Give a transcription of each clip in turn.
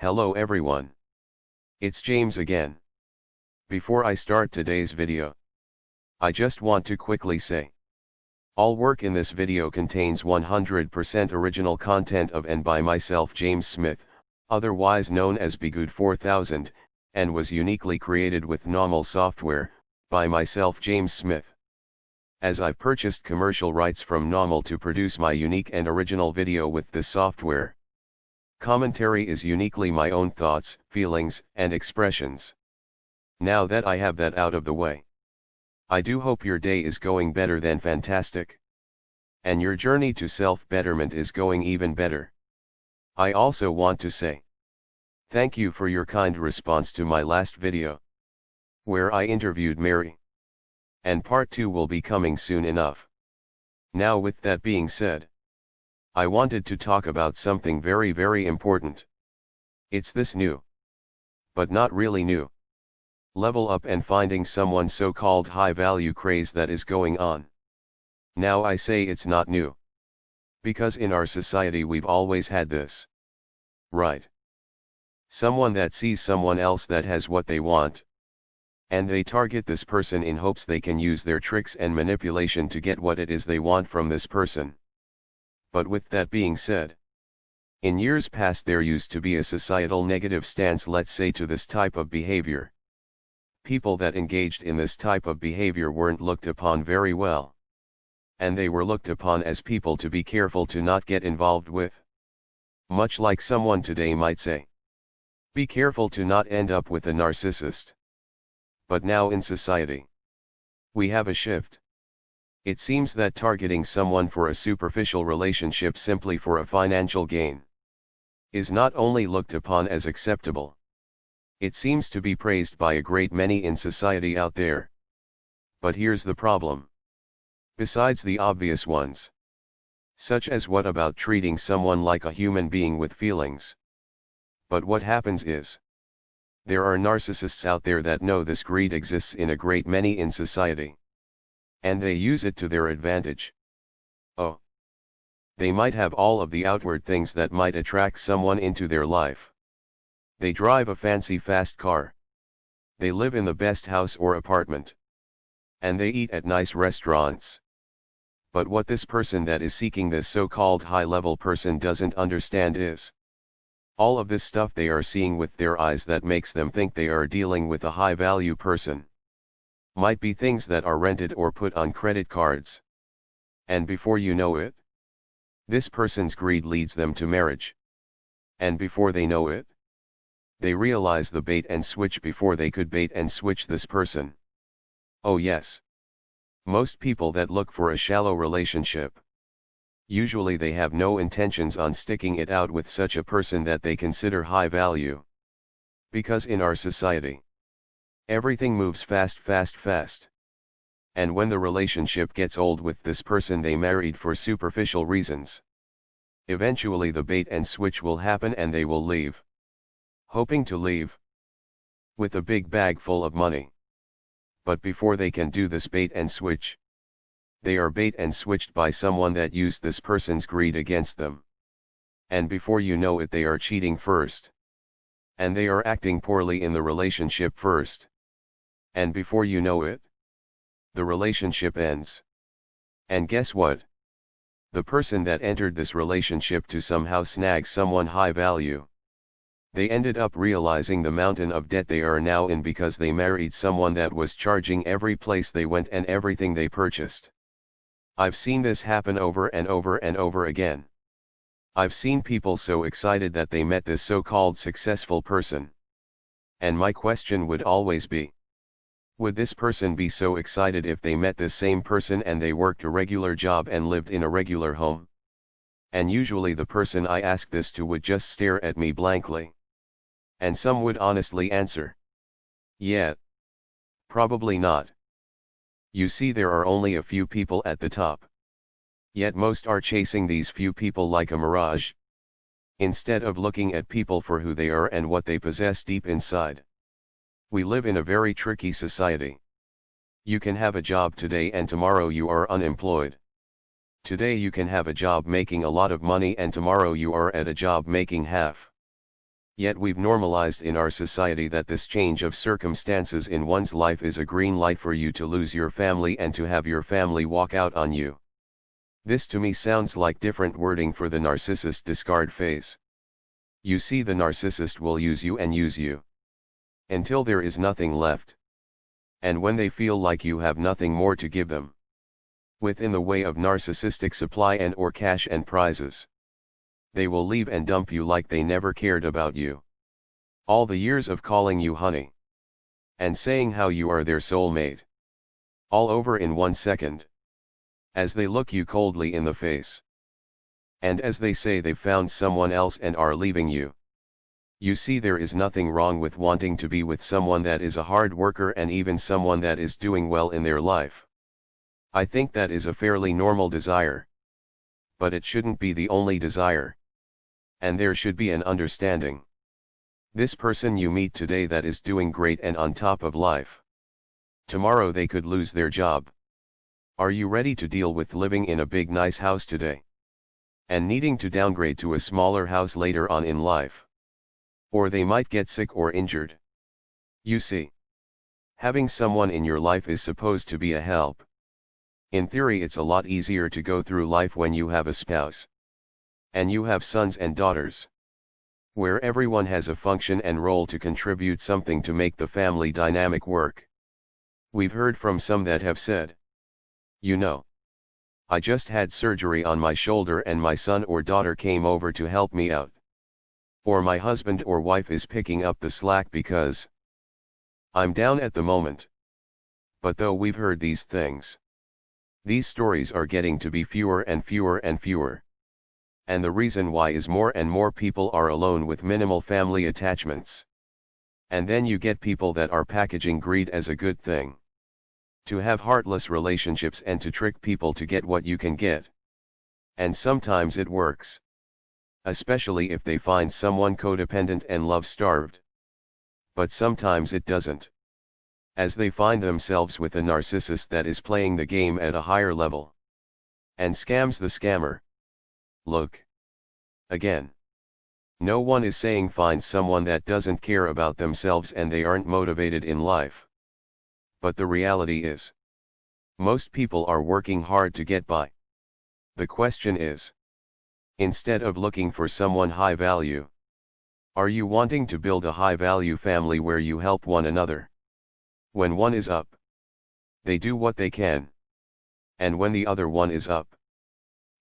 Hello everyone. It's James again. Before I start today's video, I just want to quickly say, all work in this video contains 100% original content of and by myself James Smith, otherwise known as Bgood 4000, and was uniquely created with NAWMAL software, by myself James Smith. As I purchased commercial rights from NAWMAL to produce my unique and original video with this software. Commentary is uniquely my own thoughts, feelings, and expressions. Now that I have that out of the way, I do hope your day is going better than fantastic. And your journey to self-betterment is going even better. I also want to say, thank you for your kind response to my last video, where I interviewed Mary. And part 2 will be coming soon enough. Now with that being said, I wanted to talk about something very important. It's this new, but not really new, level up and finding someone so-called high-value craze that is going on. Now I say it's not new, because in our society we've always had this. Right? Someone that sees someone else that has what they want, and they target this person in hopes they can use their tricks and manipulation to get what it is they want from this person. But with that being said, in years past there used to be a societal negative stance, let's say, to this type of behavior. People that engaged in this type of behavior weren't looked upon very well. And they were looked upon as people to be careful to not get involved with. Much like someone today might say, be careful to not end up with a narcissist. But now in society, we have a shift. It seems that targeting someone for a superficial relationship simply for a financial gain is not only looked upon as acceptable, it seems to be praised by a great many in society out there. But here's the problem. Besides the obvious ones, such as what about treating someone like a human being with feelings? But what happens is, there are narcissists out there that know this greed exists in a great many in society. And they use it to their advantage. Oh. They might have all of the outward things that might attract someone into their life. They drive a fancy fast car. They live in the best house or apartment. And they eat at nice restaurants. But what this person that is seeking this so-called high-level person doesn't understand is, all of this stuff they are seeing with their eyes that makes them think they are dealing with a high-value person might be things that are rented or put on credit cards. And before you know it, this person's greed leads them to marriage. And before they know it, they realize the bait and switch before they could bait and switch this person. Oh yes. Most people that look for a shallow relationship, usually they have no intentions on sticking it out with such a person that they consider high value. Because in our society, everything moves fast. And when the relationship gets old with this person they married for superficial reasons, eventually the bait and switch will happen and they will leave. Hoping to leave with a big bag full of money. But before they can do this bait and switch, they are bait and switched by someone that used this person's greed against them. And before you know it they are cheating first. And they are acting poorly in the relationship first. And before you know it, the relationship ends. And guess what? The person that entered this relationship to somehow snag someone high value, they ended up realizing the mountain of debt they are now in because they married someone that was charging every place they went and everything they purchased. I've seen this happen over and over again. I've seen people so excited that they met this so-called successful person. And my question would always be, would this person be so excited if they met this same person and they worked a regular job and lived in a regular home? And usually the person I ask this to would just stare at me blankly. And some would honestly answer, yeah, probably not. You see, there are only a few people at the top. Yet most are chasing these few people like a mirage, instead of looking at people for who they are and what they possess deep inside. We live in a very tricky society. You can have a job today and tomorrow you are unemployed. Today you can have a job making a lot of money and tomorrow you are at a job making half. Yet we've normalized in our society that this change of circumstances in one's life is a green light for you to lose your family and to have your family walk out on you. This to me sounds like different wording for the narcissist discard phase. You see, the narcissist will use you and use you until there is nothing left. And when they feel like you have nothing more to give them within the way of narcissistic supply and or cash and prizes, they will leave and dump you like they never cared about you. All the years of calling you honey and saying how you are their soulmate, all over in 1 second. As they look you coldly in the face, and as they say they've found someone else and are leaving you, you see there is nothing wrong with wanting to be with someone that is a hard worker and even someone that is doing well in their life. I think that is a fairly normal desire. But it shouldn't be the only desire. And there should be an understanding. This person you meet today that is doing great and on top of life, tomorrow they could lose their job. Are you ready to deal with living in a big nice house today and needing to downgrade to a smaller house later on in life? Or they might get sick or injured. You see, having someone in your life is supposed to be a help. In theory, it's a lot easier to go through life when you have a spouse and you have sons and daughters, where everyone has a function and role to contribute something to make the family dynamic work. We've heard from some that have said, you know, I just had surgery on my shoulder and my son or daughter came over to help me out. Or my husband or wife is picking up the slack because I'm down at the moment. But though we've heard these things, these stories are getting to be fewer and fewer and fewer. And the reason why is more and more people are alone with minimal family attachments. And then you get people that are packaging greed as a good thing. To have heartless relationships and to trick people to get what you can get. And sometimes it works. Especially if they find someone codependent and love-starved. But sometimes it doesn't. As they find themselves with a narcissist that is playing the game at a higher level. And scams the scammer. Look. Again. No one is saying find someone that doesn't care about themselves and they aren't motivated in life. But the reality is, most people are working hard to get by. The question is, instead of looking for someone high value, are you wanting to build a high value family where you help one another? When one is up, they do what they can. And when the other one is up,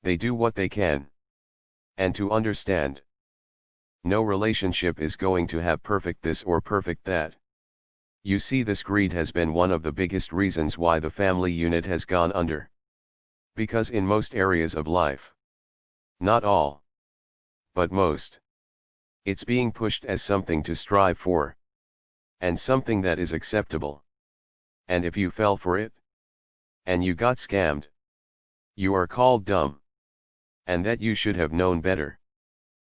they do what they can. And to understand, no relationship is going to have perfect this or perfect that. You see, this greed has been one of the biggest reasons why the family unit has gone under. Because in most areas of life, not all, but most, it's being pushed as something to strive for. And something that is acceptable. And if you fell for it, and you got scammed, you are called dumb. And that you should have known better.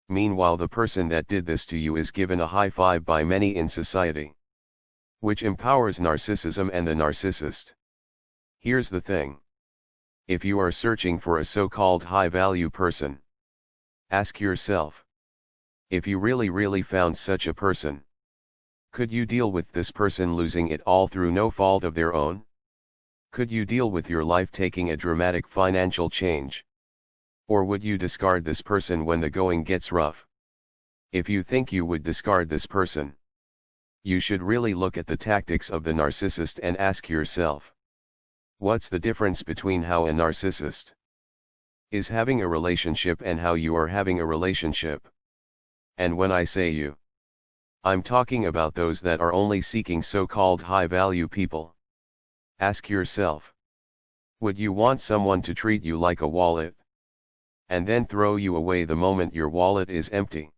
Meanwhile, the person that did this to you is given a high five by many in society. Which empowers narcissism and the narcissist. Here's the thing. If you are searching for a so-called high-value person, ask yourself, if you really found such a person, could you deal with this person losing it all through no fault of their own? Could you deal with your life taking a dramatic financial change? Or would you discard this person when the going gets rough? If you think you would discard this person, you should really look at the tactics of the narcissist and ask yourself, what's the difference between how a narcissist is having a relationship and how you are having a relationship? And when I say you, I'm talking about those that are only seeking so-called high-value people. Ask yourself, would you want someone to treat you like a wallet, and then throw you away the moment your wallet is empty?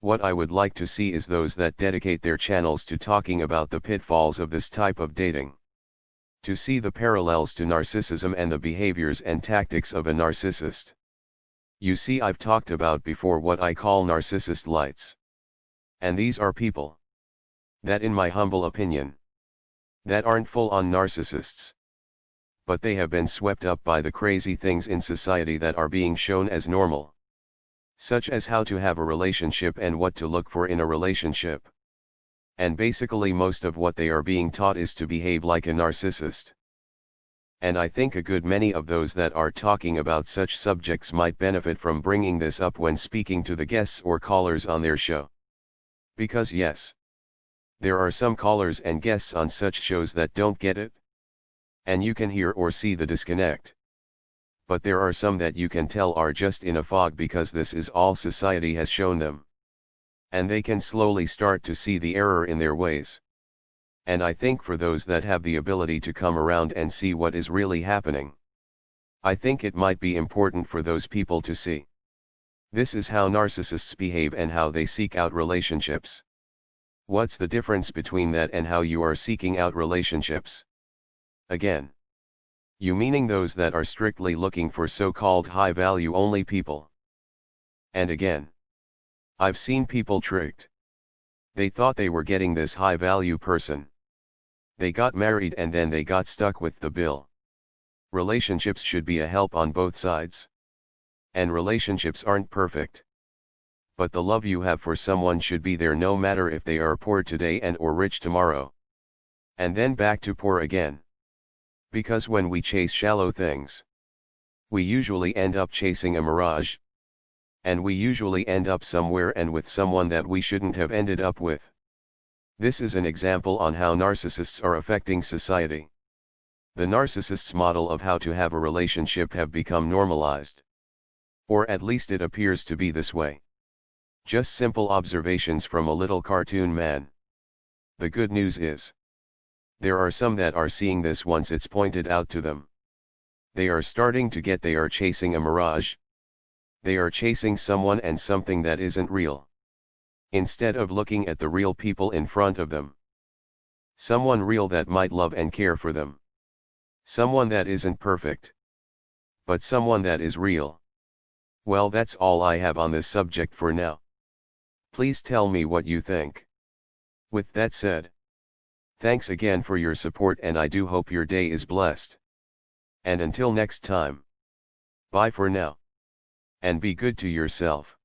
What I would like to see is those that dedicate their channels to talking about the pitfalls of this type of dating. To see the parallels to narcissism and the behaviors and tactics of a narcissist. You see, I've talked about before what I call narcissist lights. And these are people that, in my humble opinion, that aren't full-on narcissists. But they have been swept up by the crazy things in society that are being shown as normal. Such as how to have a relationship and what to look for in a relationship. And basically most of what they are being taught is to behave like a narcissist. And I think a good many of those that are talking about such subjects might benefit from bringing this up when speaking to the guests or callers on their show. Because yes, there are some callers and guests on such shows that don't get it. And you can hear or see the disconnect. But there are some that you can tell are just in a fog because this is all society has shown them. And they can slowly start to see the error in their ways. And I think for those that have the ability to come around and see what is really happening, I think it might be important for those people to see. This is how narcissists behave and how they seek out relationships. What's the difference between that and how you are seeking out relationships? Again, you meaning those that are strictly looking for so-called high-value only people. And again, I've seen people tricked. They thought they were getting this high-value person. They got married and then they got stuck with the bill. Relationships should be a help on both sides. And relationships aren't perfect. But the love you have for someone should be there no matter if they are poor today and or rich tomorrow. And then back to poor again. Because when we chase shallow things, we usually end up chasing a mirage. And we usually end up somewhere and with someone that we shouldn't have ended up with. This is an example on how narcissists are affecting society. The narcissist's model of how to have a relationship have become normalized. Or at least it appears to be this way. Just simple observations from a little cartoon man. The good news is, there are some that are seeing this once it's pointed out to them. They are starting to get they are chasing a mirage. They are chasing someone and something that isn't real. Instead of looking at the real people in front of them. Someone real that might love and care for them. Someone that isn't perfect. But someone that is real. Well, that's all I have on this subject for now. Please tell me what you think. With that said, thanks again for your support and I do hope your day is blessed. And until next time. Bye for now. And be good to yourself.